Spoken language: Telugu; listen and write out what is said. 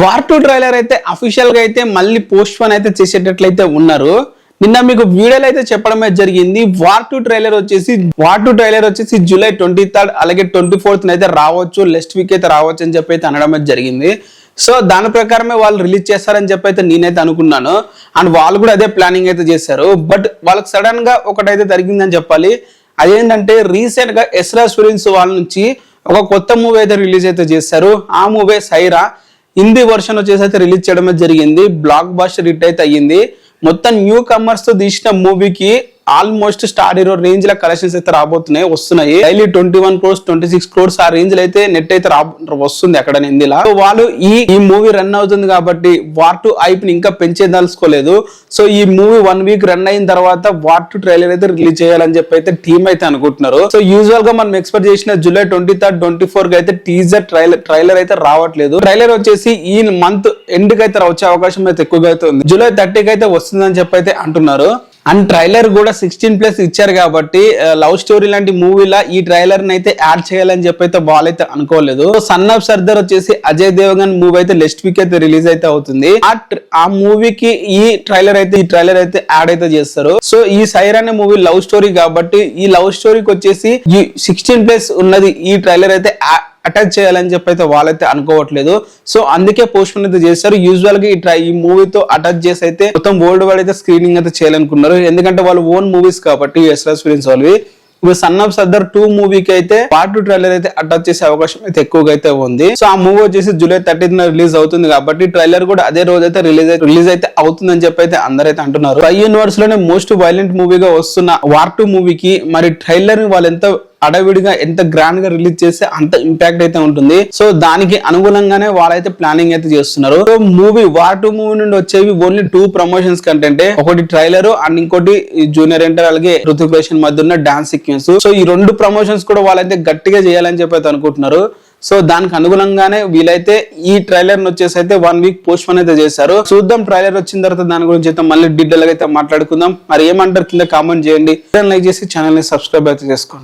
వార్ 2 ట్రైలర్ అయితే అఫీషియల్ గా అయితే మళ్ళీ పోస్ట్ పోన్ అయితే చేసేటట్లయితే ఉన్నారు. నిన్న మీకు వీడియోలో అయితే చెప్పడమే జరిగింది. వార్ 2 ట్రైలర్ వచ్చేసి జూలై 23rd అలాగే 24th అయితే రావచ్చు, నెక్స్ట్ వీక్ అయితే రావచ్చు అని చెప్పి అయితే అనడమే జరిగింది. సో దాని ప్రకారమే వాళ్ళు రిలీజ్ చేస్తారని చెప్పి అయితే నేనైతే అనుకున్నాను. అండ్ వాళ్ళు కూడా అదే ప్లానింగ్ అయితే చేశారు. బట్ వాళ్ళకి సడన్ గా ఒకటైతే జరిగిందని చెప్పాలి. అదేంటంటే రీసెంట్ గా ఎస్రాజ్ ఫిలిమ్స్ వాళ్ళ నుంచి ఒక కొత్త మూవీ అయితే రిలీజ్ అయితే చేశారు. ఆ మూవీ సైరా హిందీ వర్షన్ వచ్చేసి అయితే రిలీజ్ చేయడమే జరిగింది. బ్లాక్ బస్టర్ హిట్ అయితే అయ్యింది. మొత్తం న్యూ కమర్స్ తో తీసిన మూవీకి ఆల్మోస్ట్ స్టార్ హీరో రేంజ్ లో కలెక్షన్స్ అయితే వస్తున్నాయి. డైలీ 21 crores 26 crores ఆ రేంజ్ లో అయితే నెట్ అయితే వస్తుంది అక్కడ హిందీలో. వాళ్ళు ఈ మూవీ రన్ అవుతుంది కాబట్టి వార్ 2 హైప్ ని ఇంకా పెంచేదలుచుకోలేదు. సో ఈ మూవీ 1 week రన్ అయిన తర్వాత వార్ 2 ట్రైలర్ అయితే రిలీజ్ చేయాలని చెప్పి అయితే టీమ్ అయితే అనుకుంటున్నారు. సో యూజువల్ గా మనం ఎక్స్పెక్ట్ చేసిన జూలై 23rd 24th కి అయితే టీజర్ ట్రైలర్ అయితే రావట్లేదు. ట్రైలర్ వచ్చేసి ఈ మంత్ ఎండ్ కి అయితే వచ్చే అవకాశం అయితే ఎక్కువగా అయితే ఉంది. జూలై 30కి అయితే వస్తుందని చెప్పి అయితే అంటున్నారు. అండ్ ట్రైలర్ కూడా 16+ ఇచ్చారు కాబట్టి లవ్ స్టోరీ లాంటి మూవీలా ఈ ట్రైలర్ ని అయితే యాడ్ చేయాలని చెప్పి అయితే వాళ్ళైతే అనుకోలేదు. సన్ ఆఫ్ సర్దార్ వచ్చేసి అజయ్ దేవగన్ మూవీ అయితే నెక్స్ట్ వీక్ అయితే రిలీజ్ అయితే అవుతుంది. ఆ మూవీకి ఈ ట్రైలర్ అయితే యాడ్ అయితే చేస్తారు. సో ఈ సైరా అనే మూవీ లవ్ స్టోరీ కాబట్టి ఈ లవ్ స్టోరీకి వచ్చేసి ఈ 16+ ఉన్నది ఈ ట్రైలర్ అయితే అటాచ్ చేయాలని చెప్పి అయితే వాళ్ళైతే అనుకోవట్లేదు. సో అందుకే పోస్ట్ పోన్ అయితే చేశారు. యూజువల్ గా ఈ మూవీతో అటాచ్ చేసి అయితే మొత్తం వరల్డ్ వైడ్ అయితే స్క్రీనింగ్ అయితే చేయాలనుకున్నారు. ఎందుకంటే వాళ్ళు ఓన్ మూవీస్ కాబట్టి ఎస్రాజ్ ఫిలిమ్స్ వాళ్ళవి. ఇప్పుడు సన్ ఆఫ్ సర్దార్ 2 మూవీకి అయితే పార్ట్ 2 ట్రైలర్ అయితే అటాచ్ చేసే అవకాశం అయితే ఎక్కువగా అయితే ఉంది. సో ఆ మూవీ వచ్చేసి జూలై 30th రిలీజ్ అవుతుంది కాబట్టి ట్రైలర్ కూడా అదే రోజు అయితే రిలీజ్ అయితే అవుతుందని చెప్పి అయితే అందరైతే అంటున్నారు. ఈ యూనివర్స్ లోనే మోస్ట్ వైలెంట్ మూవీగా వస్తున్న వార్ 2 మూవీకి మరి ట్రైలర్ ని వాళ్ళు ఎంత అడవిడిగా ఎంత గ్రాండ్ గా రిలీజ్ చేస్తే అంత ఇంపాక్ట్ అయితే ఉంటుంది. సో దానికి అనుగుణంగానే వాళ్ళైతే ప్లానింగ్ అయితే చేస్తున్నారు. సో మూవీ వార్ 2 మూవీ నుండి వచ్చేవి ఓన్లీ 2 ప్రమోషన్స్ కంటెంటే, ఒకటి ట్రైలర్ అండ్ ఇంకోటి జూనియర్ ఎన్టీఆర్ అలాగే రుతిక్ రోషన్ మధ్య ఉన్న డాన్స్ సీక్వెన్స్. సో ఈ 2 ప్రమోషన్స్ కూడా వాళ్ళైతే గట్టిగా చేయాలని చెప్పి అయితే అనుకుంటున్నారు. సో దానికి అనుగుణంగానే వీళ్ళైతే ఈ ట్రైలర్ వచ్చేసి అయితే 1 week పోస్ట్ పోన్ అయితే చేశారు. చూద్దాం ట్రైలర్ వచ్చిన తర్వాత దాని గురించి అయితే మళ్ళీ డీటెయిల్ గా అయితే మాట్లాడుకుందాం. మరి ఏమంటారు కింద కామెంట్ చేయండి. లైక్ చేసి ఛానల్ ని సబ్స్క్రైబ్ అయితే చేసుకోండి.